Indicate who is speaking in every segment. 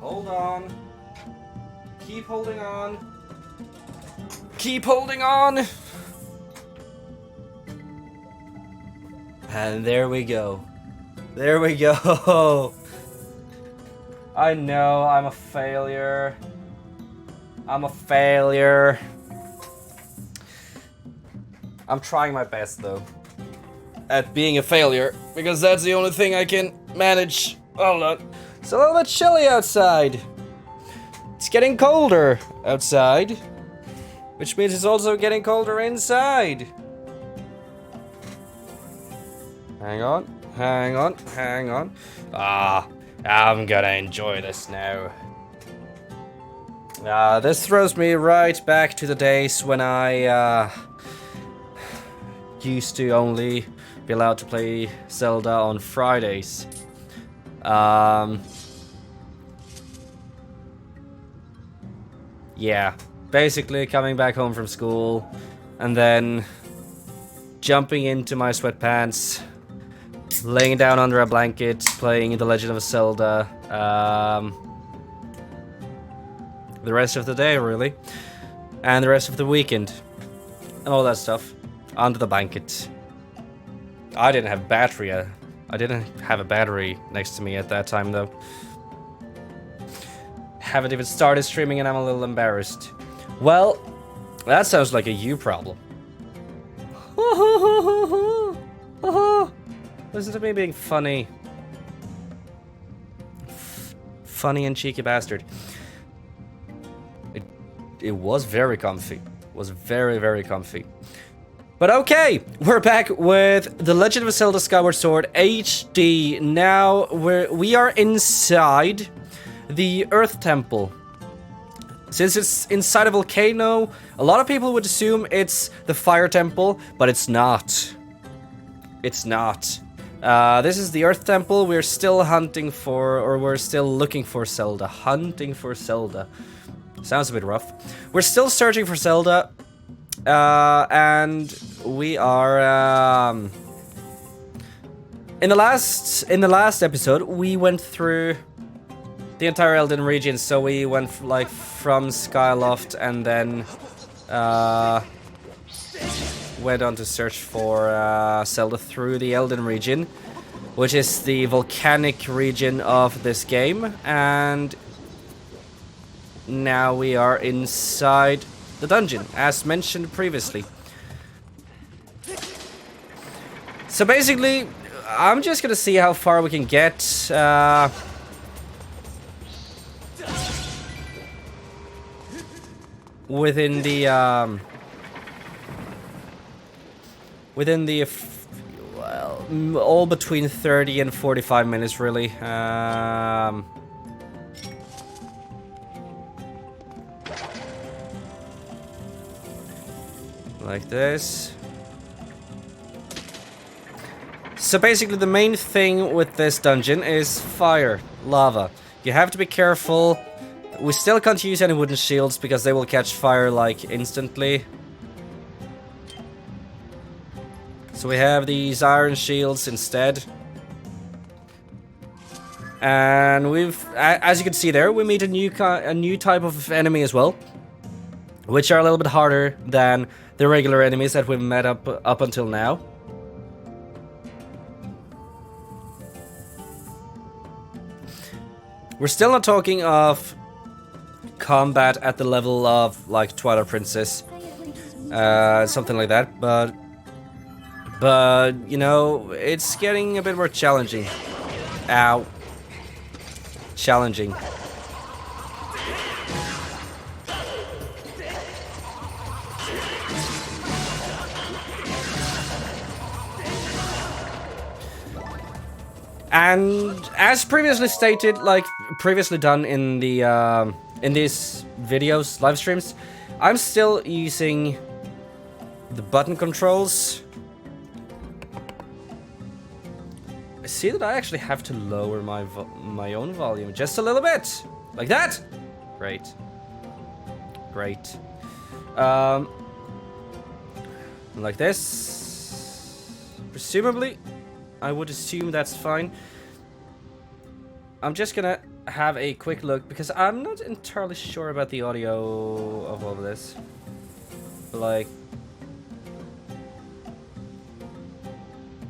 Speaker 1: Hold on. Keep holding on. Keep holding on. And there we go. There we go. I know I'm a failure. I'm a failure. I'm trying my best though at being a failure because that's the only thing I can manage. Hold on. It's a little bit chilly outside. It's getting colder outside, which means it's also getting colder inside. Hang on, hang on, hang on. I'm gonna enjoy this now. This throws me right back to the days when I used to only be allowed to play Zelda on Fridays. Yeah, basically coming back home from school and then jumping into my sweatpants, laying down under a blanket, playing The Legend of Zelda, the rest of the day really, and the rest of the weekend, and all that stuff, under the blanket. I didn't have battery, I didn't have a battery next to me at that time though. Haven't even started streaming and I'm a little embarrassed. Well, that sounds like a you problem. Listen to me being funny. Funny and cheeky bastard. It was very comfy. It was very, very comfy. But okay, we're back with The Legend of Zelda Skyward Sword HD. Now we are inside the Earth Temple. Since it's inside a volcano, a lot of people would assume it's the Fire Temple, but it's not. It's not. This is the Earth Temple. We're still hunting for, or we're still looking for Zelda. Hunting for Zelda. Sounds a bit rough. We're still searching for Zelda. And we are, in the last episode, we went through the entire Elden region, so we went like from Skyloft and then went on to search for Zelda through the Elden region, which is the volcanic region of this game, and now we are inside the dungeon, as mentioned previously. So basically, I'm just gonna see how far we can get. Within the well, all between 30 and 45 minutes, really. Like this. So basically the main thing with this dungeon is fire, lava. You have to be careful. We still can't use any wooden shields because they will catch fire like instantly. So we have these iron shields instead. And as you can see there, we meet a new type of enemy as well, which are a little bit harder than the regular enemies that we've met up until now. We're still not talking of combat at the level of like Twilight Princess, something like that, but you know, it's getting a bit more challenging. Ow. Challenging. And as previously stated, like previously done in the in these videos, live streams, I'm still using the button controls. I see that I actually have to lower my own volume just a little bit, like that. Great, great. Like this. Presumably, I would assume that's fine. I'm just gonna have a quick look, because I'm not entirely sure about the audio of all of this. Like,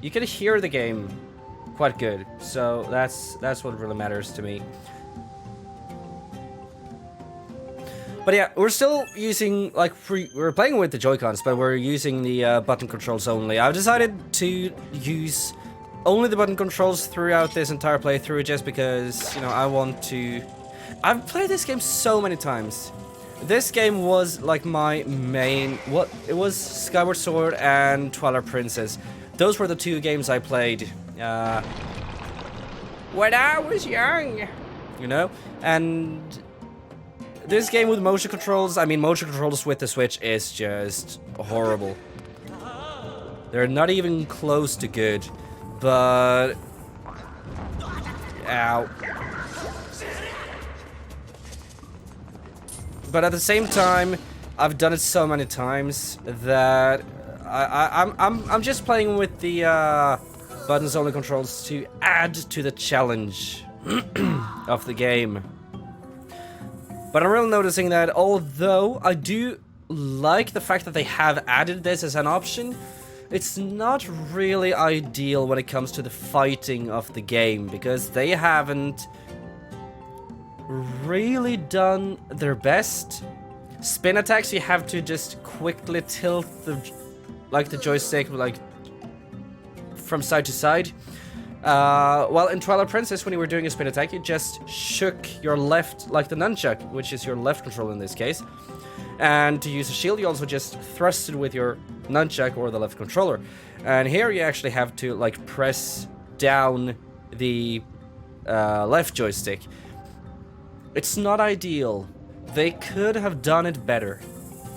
Speaker 1: you can hear the game quite good, so that's what really matters to me. But yeah, we're still using, like, we're playing with the Joy-Cons, but we're using the button controls only. I've decided to use only the button controls throughout this entire playthrough, just because, you know, I want to... I've played this game so many times. This game was, like, my main... It was Skyward Sword and Twilight Princess. Those were the two games I played when I was young, you know? And... this game with motion controls, I mean, motion controls with the Switch is just horrible. They're not even close to good, but... Ow. But at the same time, I've done it so many times that I'm just playing with the buttons only controls to add to the challenge of the game. But I'm really noticing that although I do like the fact that they have added this as an option, it's not really ideal when it comes to the fighting of the game, because they haven't really done their best. Spin attacks, you have to just quickly tilt the joystick like from side to side. Well, in Twilight Princess, when you were doing a spin attack, you just shook your left, like the nunchuck, which is your left control in this case. And to use a shield, you also just thrust it with your nunchuck or the left controller. And here you actually have to, like, press down the left joystick. It's not ideal. They could have done it better.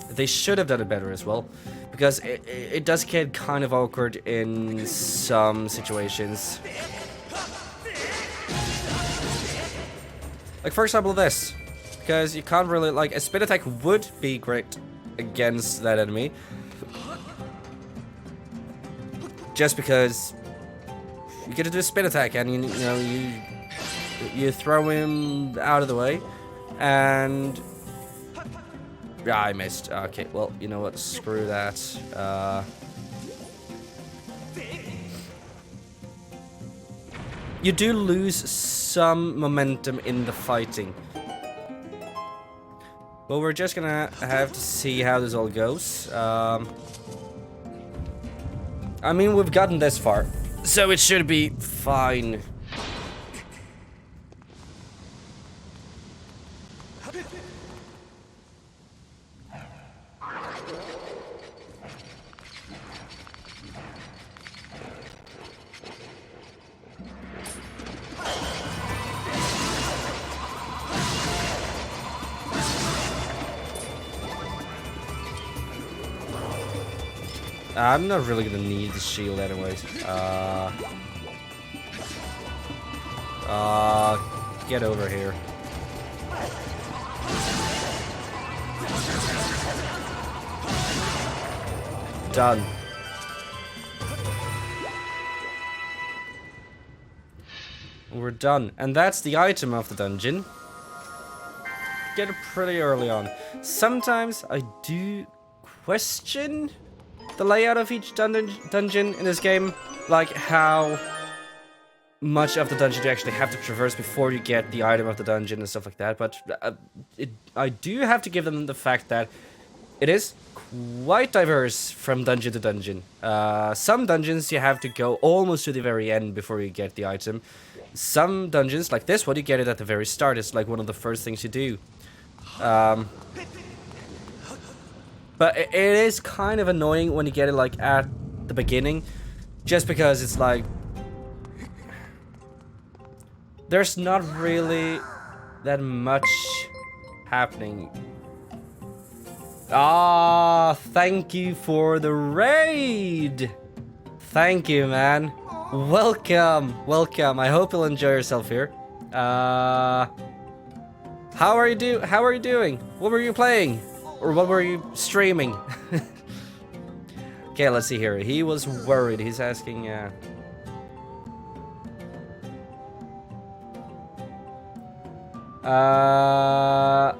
Speaker 1: They should have done it better as well, because it does get kind of awkward in some situations. Like, for example, this. Because you can't really, like, a spin attack would be great against that enemy. Just because you get to do a spin attack and, you know, you throw him out of the way. And... yeah, I missed. Okay, well, you know what? Screw that. You do lose some momentum in the fighting. But we're just gonna have to see how this all goes. I mean, we've gotten this far, so it should be fine. I'm not really gonna need the shield anyways. Get over here. Done. We're done. And that's the item of the dungeon. Get it pretty early on. Sometimes I do question the layout of each dungeon in this game, like how much of the dungeon you actually have to traverse before you get the item of the dungeon and stuff like that, but I do have to give them the fact that it is quite diverse from dungeon to dungeon. Some dungeons you have to go almost to the very end before you get the item. Some dungeons, like this one, you get it at the very start. It's like one of the first things you do. But it is kind of annoying when you get it, like, at the beginning. Just because it's like... there's not really that much happening. Ah, thank you for the raid! Thank you, man. Welcome, welcome. I hope you'll enjoy yourself here. How are you doing? What were you playing? Or what were you streaming? Okay, let's see here. He was worried. He's asking, I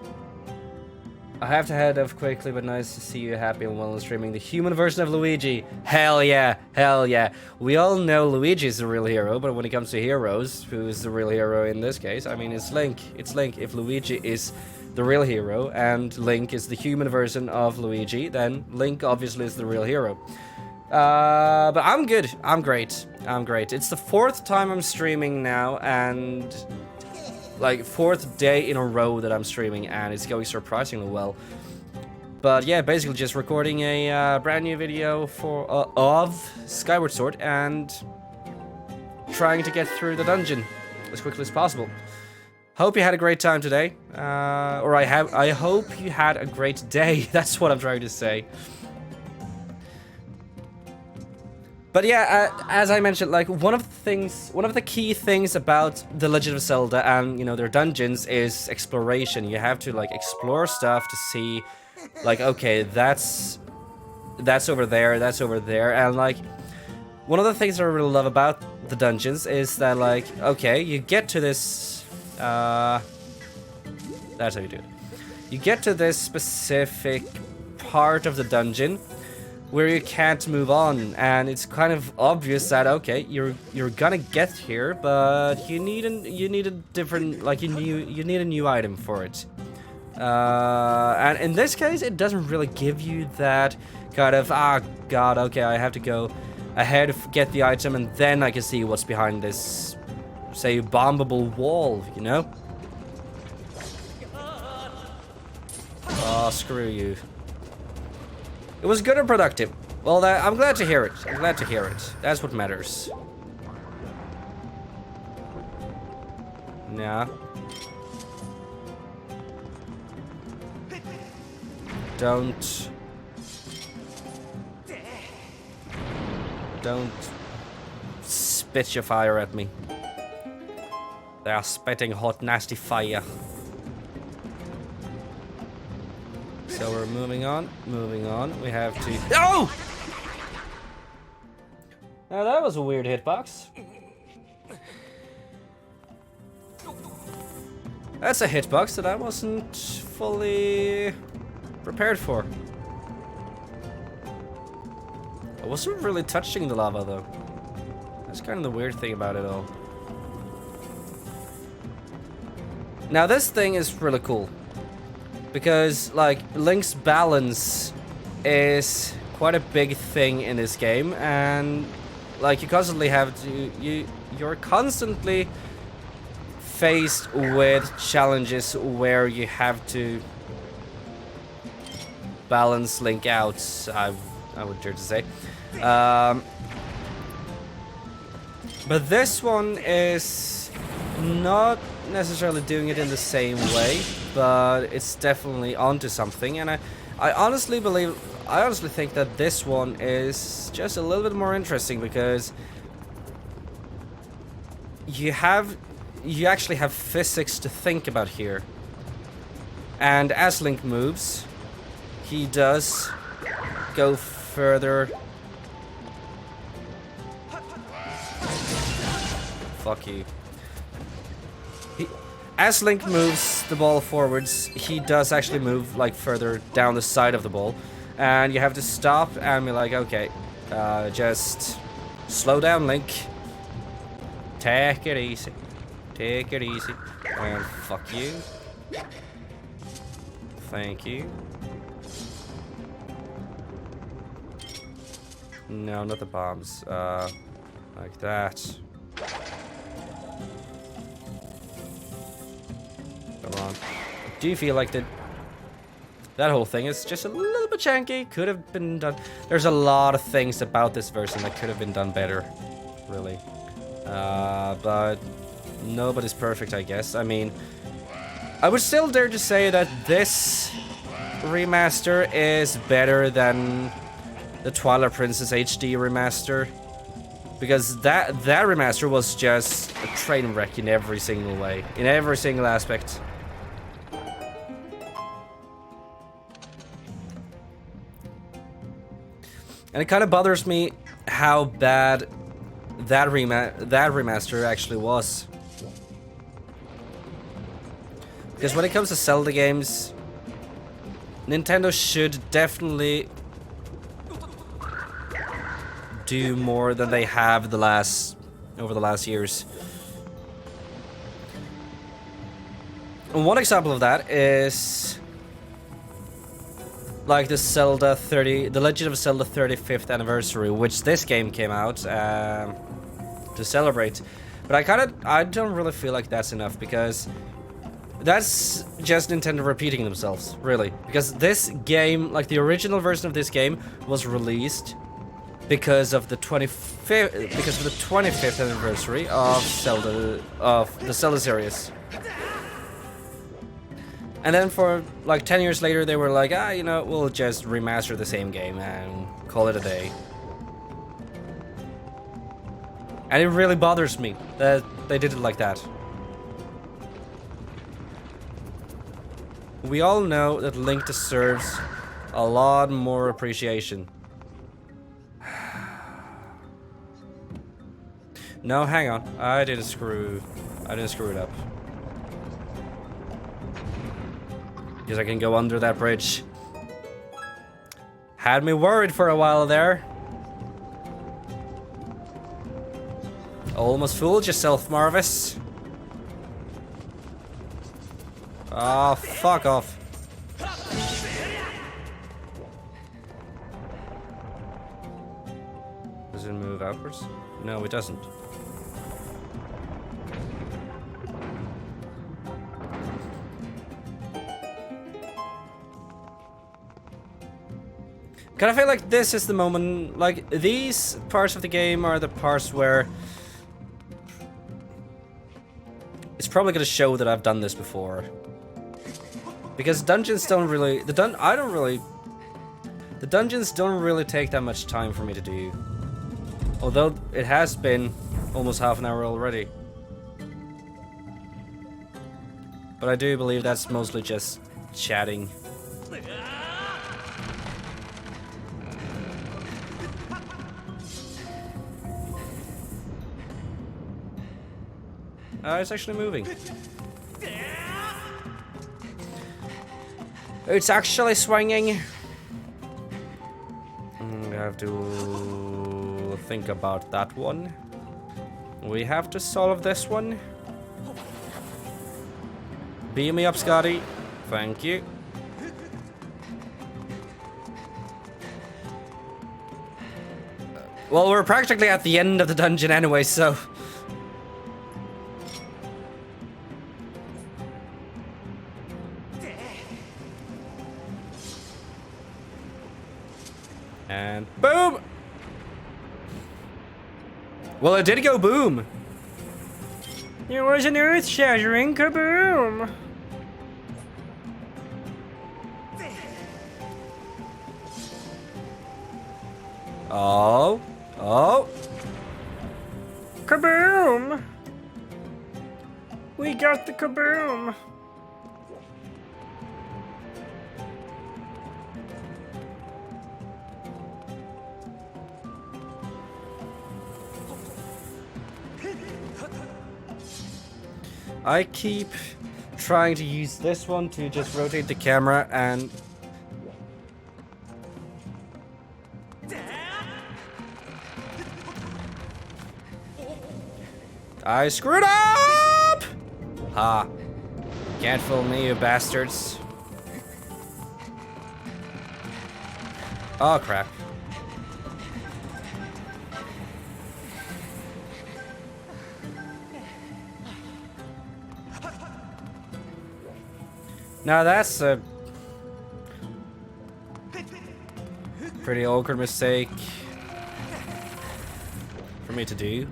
Speaker 1: have to head off quickly, but nice to see you happy and well streaming the human version of Luigi. Hell yeah, hell yeah. We all know Luigi is the real hero, but when it comes to heroes, who is the real hero in this case? I mean, it's Link. It's Link. If Luigi is the real hero and Link is the human version of Luigi, then Link obviously is the real hero. But I'm good. I'm great. I'm great. It's the 4th time I'm streaming now, and like 4th day in a row that I'm streaming, and it's going surprisingly well. But yeah, basically just recording a brand new video for of Skyward Sword and trying to get through the dungeon as quickly as possible. Hope you had a great time today, or I hope you had a great day. That's what I'm trying to say. But yeah, as I mentioned, like one of the key things about the Legend of Zelda and, you know, their dungeons is exploration. You have to like explore stuff to see, like, okay, that's over there, that's over there, and like one of the things I really love about the dungeons is that, like, okay, you get to this, that's how you do it. You get to this specific part of the dungeon where you can't move on, and it's kind of obvious that, okay, you're gonna get here, but you need a different, like, you need a new item for it. And in this case, it doesn't really give you that kind of, god, okay, I have to go ahead, get the item, and then I can see what's behind this, say, bombable wall, you know? Oh, screw you. It was good and productive. Well, I'm glad to hear it. I'm glad to hear it. That's what matters. Yeah. Don't spit your fire at me. They are spitting hot, nasty fire. So we're moving on. We have to... Oh! Now that was a weird hitbox. That's a hitbox that I wasn't fully prepared for. I wasn't really touching the lava though. That's kind of the weird thing about it all. Now this thing is really cool. Because, like, Link's balance is quite a big thing in this game, and, like, you constantly have to, you're constantly faced with challenges where you have to balance Link out, I would dare to say. But this one is not necessarily doing it in the same way, but it's definitely onto something, and I honestly think that this one is just a little bit more interesting because you actually have physics to think about here. And as Link moves, he does go further. Fuck you. As Link moves the ball forwards, he does actually move, like, further down the side of the ball. And you have to stop and be like, okay, just slow down, Link. Take it easy. Take it easy. And fuck you. Thank you. No, not the bombs. Like that. Come on. I do feel like that whole thing is just a little bit janky. Could have been done. There's a lot of things about this version that could have been done better, really. But nobody's perfect, I guess. I mean, I would still dare to say that this remaster is better than the Twilight Princess HD remaster. Because that remaster was just a train wreck in every single way. In every single aspect. And it kind of bothers me how bad that remaster actually was. Because when it comes to Zelda games, Nintendo should definitely do more than they have over the last years. And one example of that is like the Legend of Zelda 35th anniversary, which this game came out to celebrate. But I don't really feel like that's enough, because that's just Nintendo repeating themselves, really. Because this game, like the original version of this game, was released because of the 25th anniversary of the Zelda series. And then for like 10 years later, they were like, you know, we'll just remaster the same game and call it a day. And it really bothers me that they did it like that. We all know that Link deserves a lot more appreciation. No, hang on. I didn't screw it up. Because I can go under that bridge. Had me worried for a while there. Almost fooled yourself, Marvis. Oh, fuck off. Does it move outwards? No, it doesn't. Kind of feel like this is the moment, like, these parts of the game are the parts where it's probably going to show that I've done this before. Because dungeons don't really, the dungeons don't really take that much time for me to do. Although it has been almost half an hour already. But I do believe that's mostly just chatting. It's actually moving. It's actually swinging. We have to think about that one. We have to solve this one. Beam me up, Scotty. Thank you. Well, we're practically at the end of the dungeon anyway, so... And boom! Well, it did go boom. It was an earth-shattering kaboom. Oh. Oh. Kaboom! We got the kaboom. I keep trying to use this one to just rotate the camera and... I screwed up! Ha. Can't fool me, you bastards. Oh, crap. Now that's a pretty awkward mistake for me to do.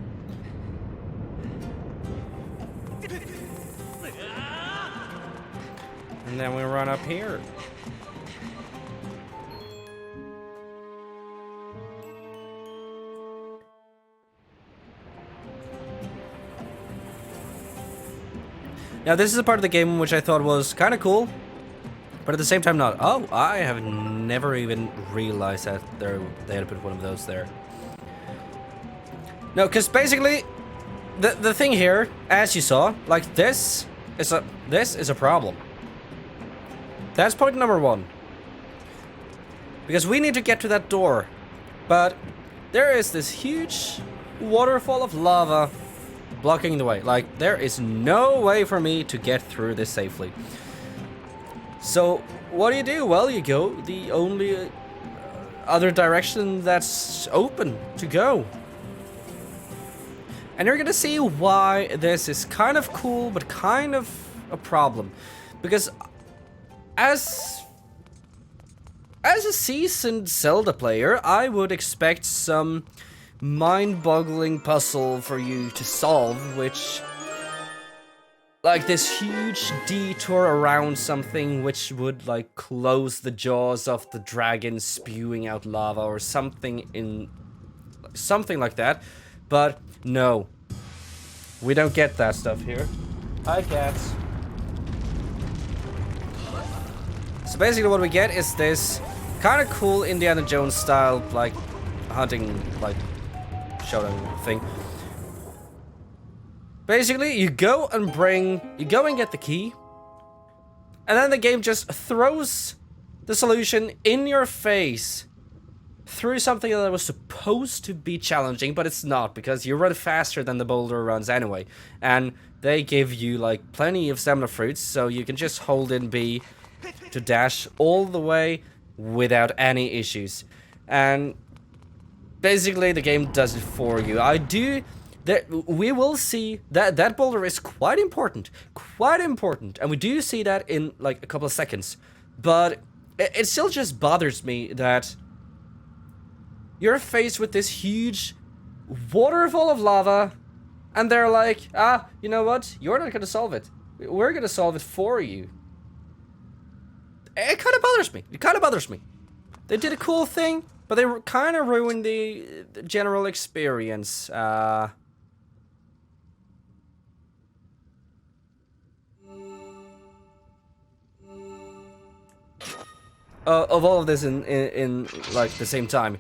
Speaker 1: And then we run up here. Now this is a part of the game which I thought was kind of cool, but at the same time not. Oh, I have never even realized that they had to put one of those there. No, because basically, the thing here, as you saw, like this is a problem. That's point number one. Because we need to get to that door. But there is this huge waterfall of lava blocking the way. Like, there is no way for me to get through this safely. So, what do? Well, you go the only other direction that's open to go. And you're gonna see why this is kind of cool, but kind of a problem. Because as a seasoned Zelda player, I would expect some mind-boggling puzzle for you to solve, which... like this huge detour around something which would like close the jaws of the dragon spewing out lava or something like that. But no, we don't get that stuff here. Hi, cats. So basically what we get is this kind of cool Indiana Jones style, like, hunting, like, showdown thing. Basically, you go and get the key, and then the game just throws the solution in your face through something that was supposed to be challenging, but it's not, because you run faster than the boulder runs anyway. And they give you, like, plenty of stamina fruits, so you can just hold in B to dash all the way without any issues. And basically, the game does it for you. We will see that boulder is quite important, and we do see that in like a couple of seconds. But it still just bothers me that you're faced with this huge waterfall of lava, and they're like, you know what? You're not gonna solve it. We're gonna solve it for you. It kind of bothers me. They did a cool thing, but they kind of ruined the general experience. Of all of this in like the same time.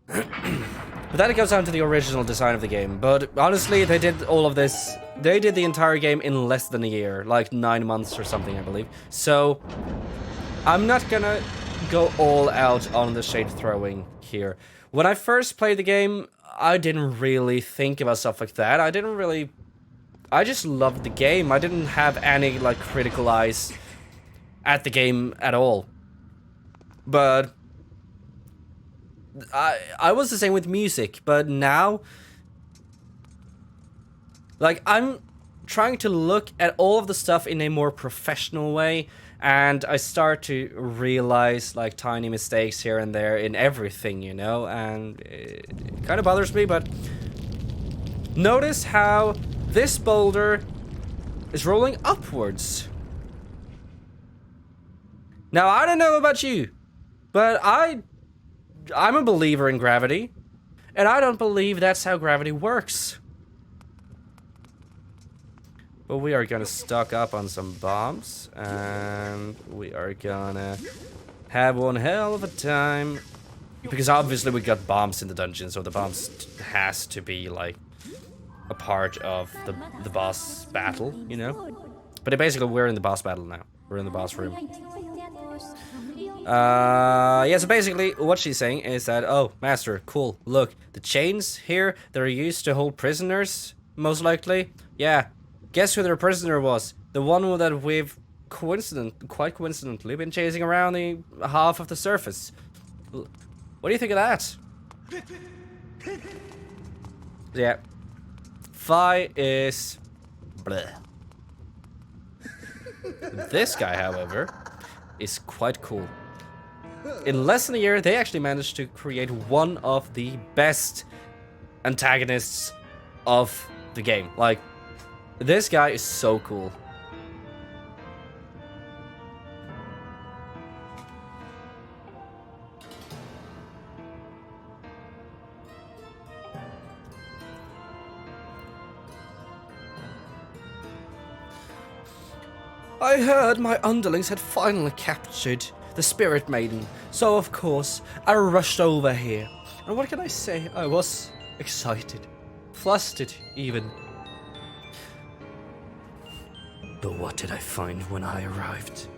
Speaker 1: But then it goes down to the original design of the game. But honestly, they did all of this. They did the entire game in less than a year, like 9 months or something, I believe. So I'm not gonna go all out on the shade throwing here. When I first played the game, I didn't really think about stuff like that. I just loved the game. I didn't have any like critical eyes at the game at all. But I was the same with music, but now like I'm trying to look at all of the stuff in a more professional way, and I start to realize like tiny mistakes here and there in everything, you know, and it kind of bothers me. But notice how this boulder is rolling upwards. Now, I don't know about you, but I'm a believer in gravity, and I don't believe that's how gravity works. But we are gonna stock up on some bombs, and we are gonna have one hell of a time. Because obviously we got bombs in the dungeon, so the bombs has to be, like, a part of the boss battle, you know? But basically, we're in the boss battle now. We're in the boss room. Yeah, so basically what she's saying is that, oh, Master, cool, look, the chains here, they're used to hold prisoners, most likely. Yeah, guess who their prisoner was? The one that we've quite coincidentally been chasing around the half of the surface. What do you think of that? Yeah. Phi is... bleh. This guy, however, is quite cool. In less than a year, they actually managed to create one of the best antagonists of the game. Like, this guy is so cool. I heard my underlings had finally captured the Spirit Maiden, so of course I rushed over here. And what can I say? I was excited, flustered even. But what did I find when I arrived?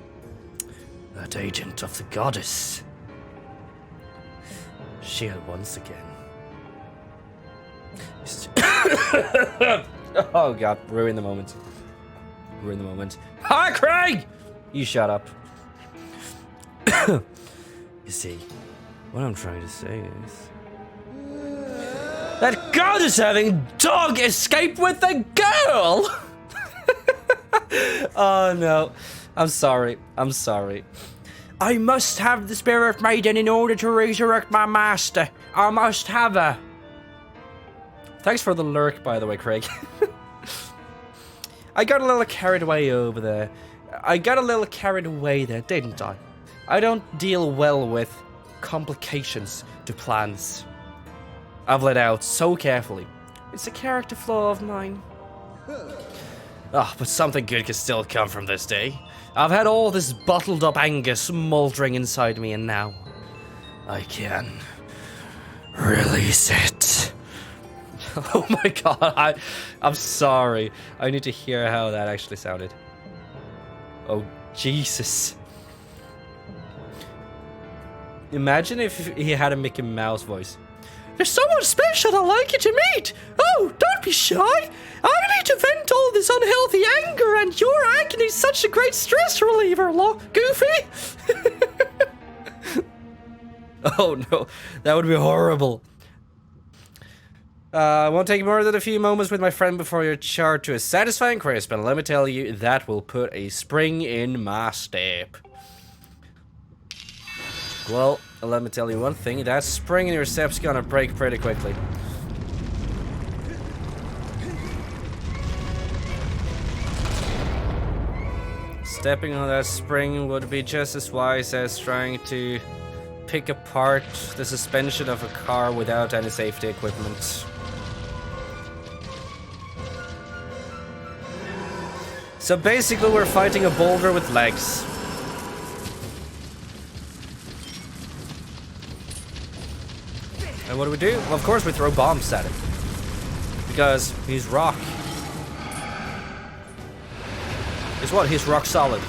Speaker 1: That agent of the goddess. She had once again. Oh god, ruin the moment. Ruin the moment. Hi, Craig! You shut up. You see, what I'm trying to say is... that god is having dog escape with a girl! Oh no. I'm sorry. I'm sorry. I must have the spirit maiden in order to resurrect my master. I must have her. Thanks for the lurk, by the way, Craig. I got a little carried away over there. Didn't I? I don't deal well with complications to plans I've laid out so carefully. It's a character flaw of mine. But something good can still come from this day. I've had all this bottled up anger smoldering inside me, and now I can release it. Oh my god, I'm sorry. I need to hear how that actually sounded. Oh, Jesus. Imagine if he had a Mickey Mouse voice. There's someone special I'd like you to meet. Oh, don't be shy. I need to vent all this unhealthy anger, and your agony is such a great stress reliever, Goofy. Oh no, that would be horrible. I won't take more than a few moments with my friend before your charge to a satisfying crisp, and let me tell you, that will put a spring in my step. Well, let me tell you one thing, that spring in your step's gonna break pretty quickly. Stepping on that spring would be just as wise as trying to pick apart the suspension of a car without any safety equipment. So basically we're fighting a boulder with legs. And what do? Well, of course we throw bombs at him. Because he's rock. Guess what? He's rock solid.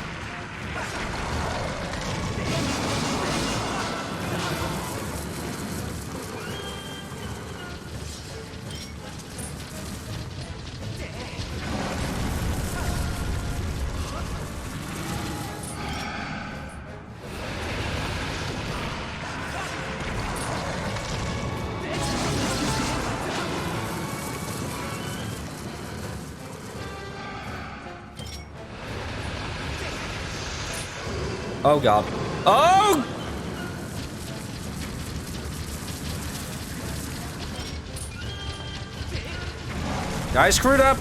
Speaker 1: Oh god. Oh! I screwed up.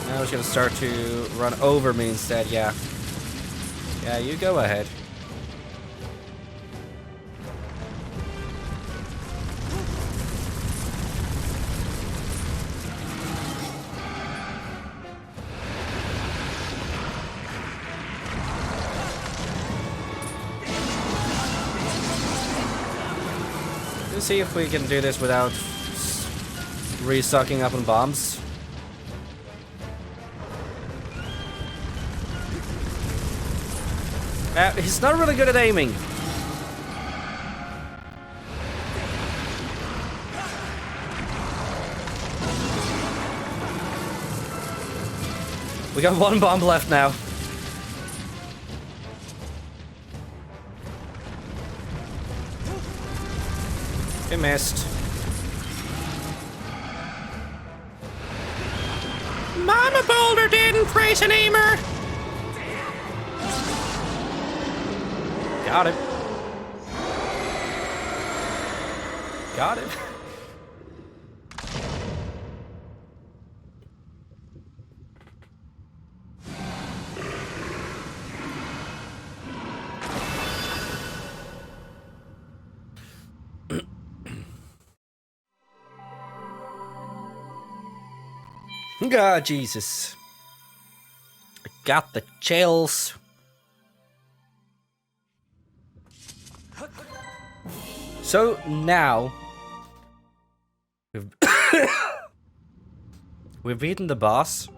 Speaker 1: Now it's gonna start to run over me instead, yeah. Yeah, you go ahead. Let's see if we can do this without restocking up on bombs. He's not really good at aiming. We got one bomb left now. He missed. Mama Boulder didn't praise an aimer. Got him. Got him. God, Jesus. I got the chills. So now we've we've beaten the boss,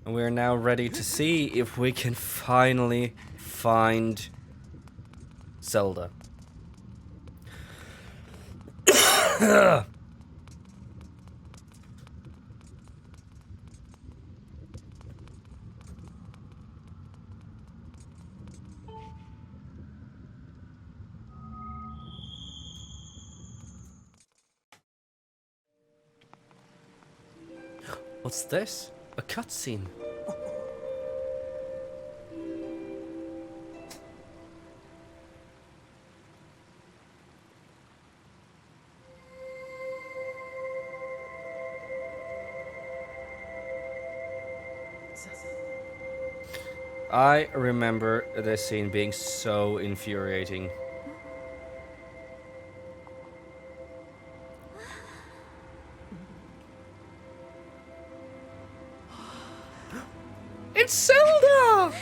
Speaker 1: and we're now ready to see if we can finally find Zelda. What's this? A cutscene. I remember this scene being so infuriating. It's Zelda!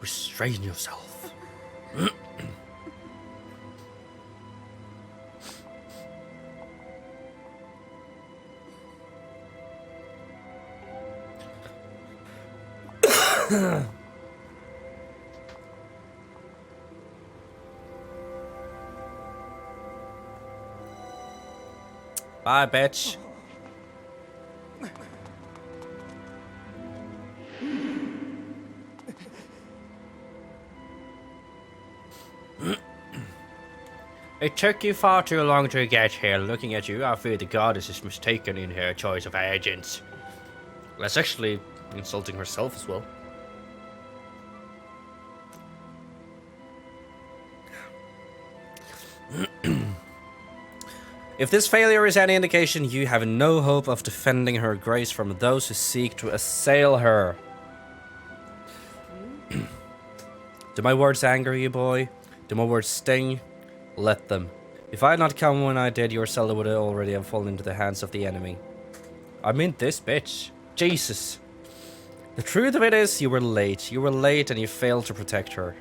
Speaker 1: Restrain yourself. Bye, bitch. It took you far too long to get here. Looking at you, I fear the goddess is mistaken in her choice of agents. That's actually insulting herself as well. If this failure is any indication, you have no hope of defending her grace from those who seek to assail her. Do my words anger you, boy? Do my words sting? Let them. If I had not come when I did, your Zelda would already have fallen into the hands of the enemy. I mean this bitch. Jesus. The truth of it is, you were late. You were late and you failed to protect her.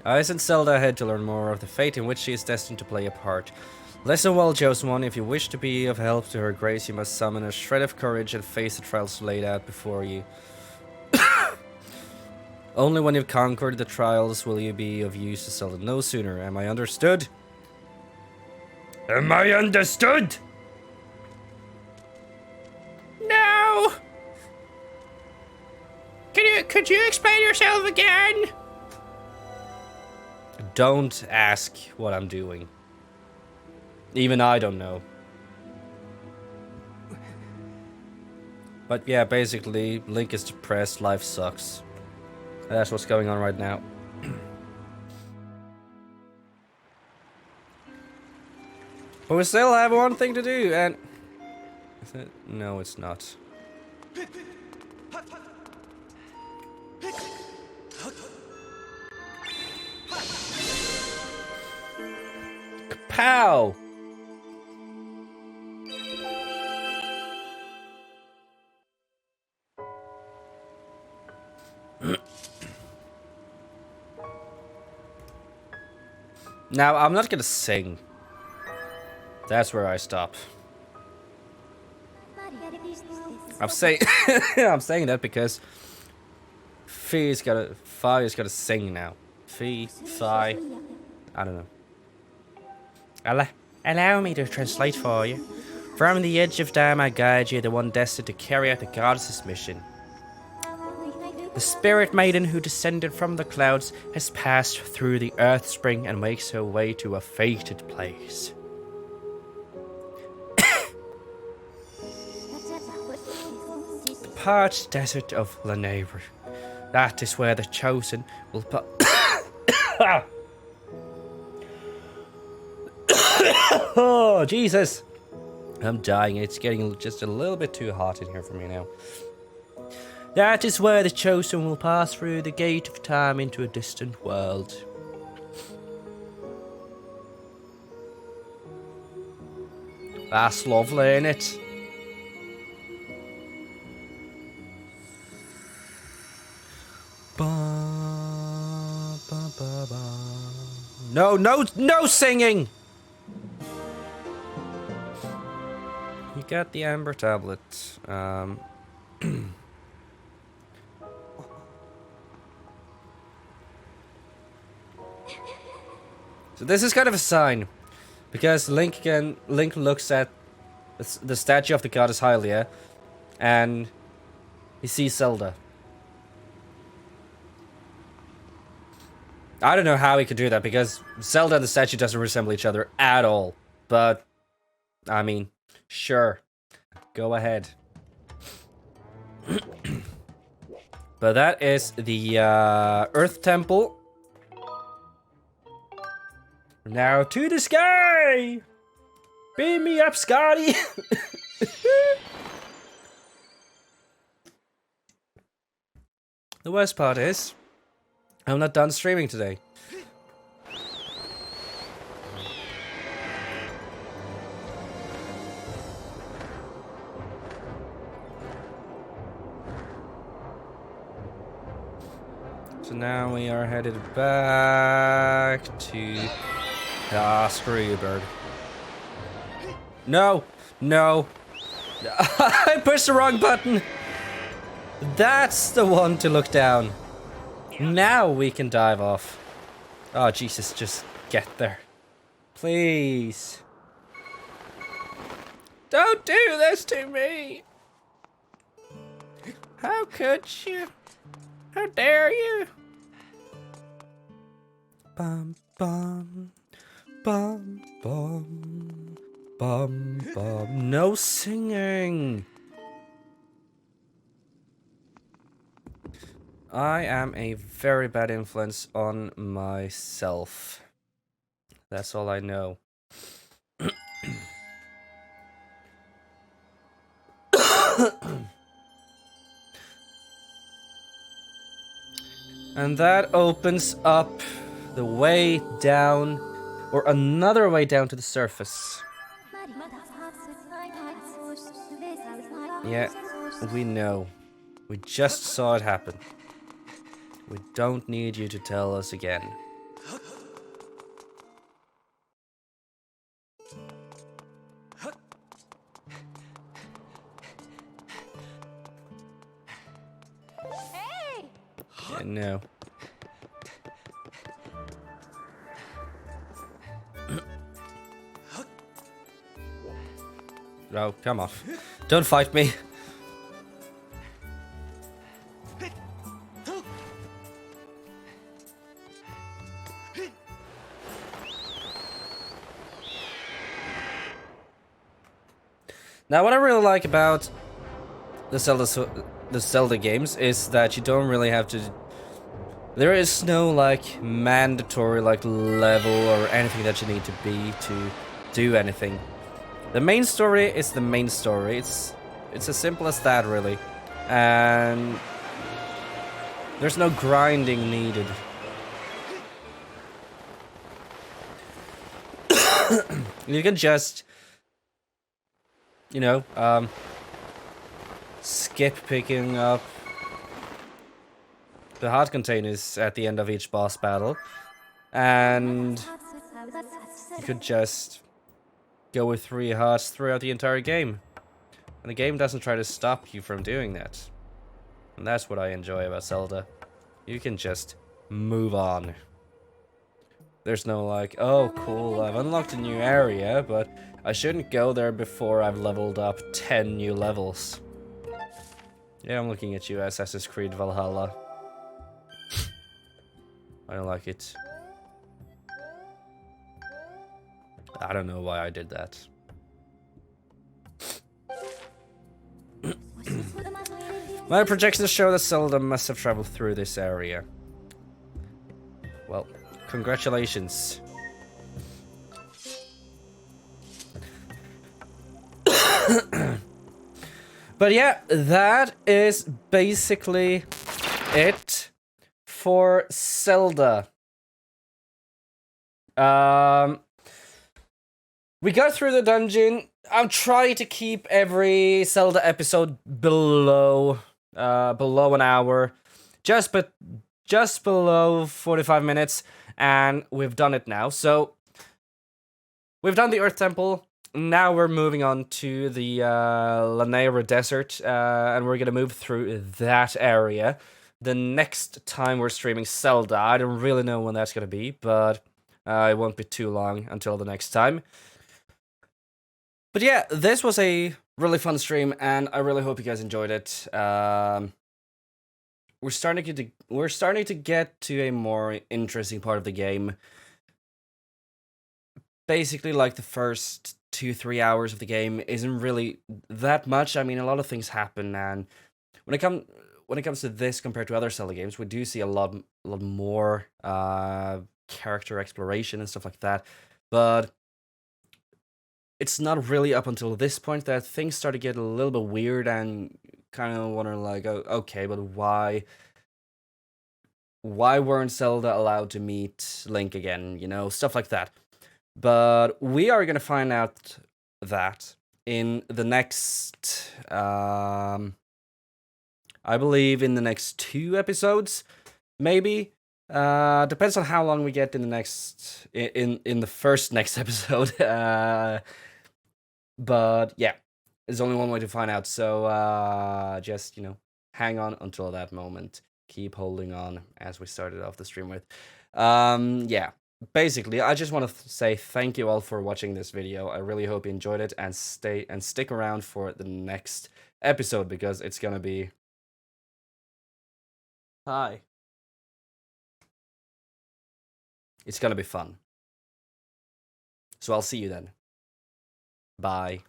Speaker 1: I sent Zelda ahead to learn more of the fate in which she is destined to play a part. Listen well, chosen one. If you wish to be of help to her grace, you must summon a shred of courage and face the trials laid out before you. Only when you've conquered the trials will you be of use to Zelda. No sooner. Am I understood? Am I understood? No! Could you explain yourself again? Don't ask what I'm doing. Even I don't know. But yeah, basically, Link is depressed, life sucks. And that's what's going on right now. But we still have one thing to do, and... Is it? No, it's not. Kapow! Now, I'm not gonna sing. That's where I stop. I'm saying I'm saying that because Fi's gotta sing now. Fi. I don't know. Allow me to translate for you. From the edge of time I guide you, the one destined to carry out the goddess's mission. The spirit maiden who descended from the clouds has passed through the earth spring and makes her way to a fated place. The parched desert of Lanabra. That is where the chosen will Oh, Jesus! I'm dying. It's getting just a little bit too hot in here for me now. That is where the chosen will pass through the gate of time into a distant world. That's lovely, ain't it? Ba, ba, ba, ba. No, no, no singing! You got the amber tablet. So this is kind of a sign, because Link looks at the statue of the goddess Hylia, and he sees Zelda. I don't know how he could do that, because Zelda and the statue doesn't resemble each other at all. But, I mean, sure. Go ahead. But that is the Earth Temple. Now to the sky! Beam me up, Scotty! The worst part is, I'm not done streaming today. So now we are headed back to... Ah, screw you, bird. No! No! I pushed the wrong button! That's the one to look down. Now we can dive off. Oh, Jesus, just get there. Please. Don't do this to me! How could you? How dare you? Bum, bum. Bum, bum, bum, bum. No singing. I am a very bad influence on myself. That's all I know. And that opens up the way down. Or another way down to the surface. Yeah, we know. We just saw it happen. We don't need you to tell us again. Yeah, no. Oh, come off. Don't fight me. Now, what I really like about the Zelda games is that you don't really have to... There is no, like, mandatory, like, level or anything that you need to be to do anything. The main story is the main story. It's as simple as that, really. And there's no grinding needed. You can just, you know, skip picking up the heart containers at the end of each boss battle. And you could just go with 3 hearts throughout the entire game. And the game doesn't try to stop you from doing that. And that's what I enjoy about Zelda. You can just move on. There's no like, oh cool, I've unlocked a new area, but I shouldn't go there before I've leveled up 10 new levels. Yeah, I'm looking at you, Assassin's Creed Valhalla. I don't like it. I don't know why I did that. My projections show that Zelda must have traveled through this area. Well, congratulations. But yeah, that is basically it for Zelda. We got through the dungeon. I'm trying to keep every Zelda episode below an hour, just below 45 minutes, and we've done it now. So we've done the Earth Temple. Now we're moving on to the Lanayra Desert, and we're gonna move through that area. The next time we're streaming Zelda, I don't really know when that's gonna be, but it won't be too long until the next time. But yeah, this was a really fun stream, and I really hope you guys enjoyed it. We're starting to get to a more interesting part of the game. Basically, like the first 2-3 hours of the game isn't really that much. I mean, a lot of things happen, and when it comes to this compared to other Zelda games, we do see a lot more character exploration and stuff like that. But it's not really up until this point that things start to get a little bit weird and kind of wonder like, oh, okay, but why weren't Zelda allowed to meet Link again? You know, stuff like that. But we are gonna find out that in the next, I believe in the next 2 episodes, maybe. Depends on how long we get in the next, in the first next episode. But yeah, there's only one way to find out. So just, you know, hang on until that moment. Keep holding on, as we started off the stream with. Yeah, basically, I just want to say thank you all for watching this video. I really hope you enjoyed it, and stick around for the next episode, because it's gonna be... Hi. It's gonna be fun. So I'll see you then. Bye.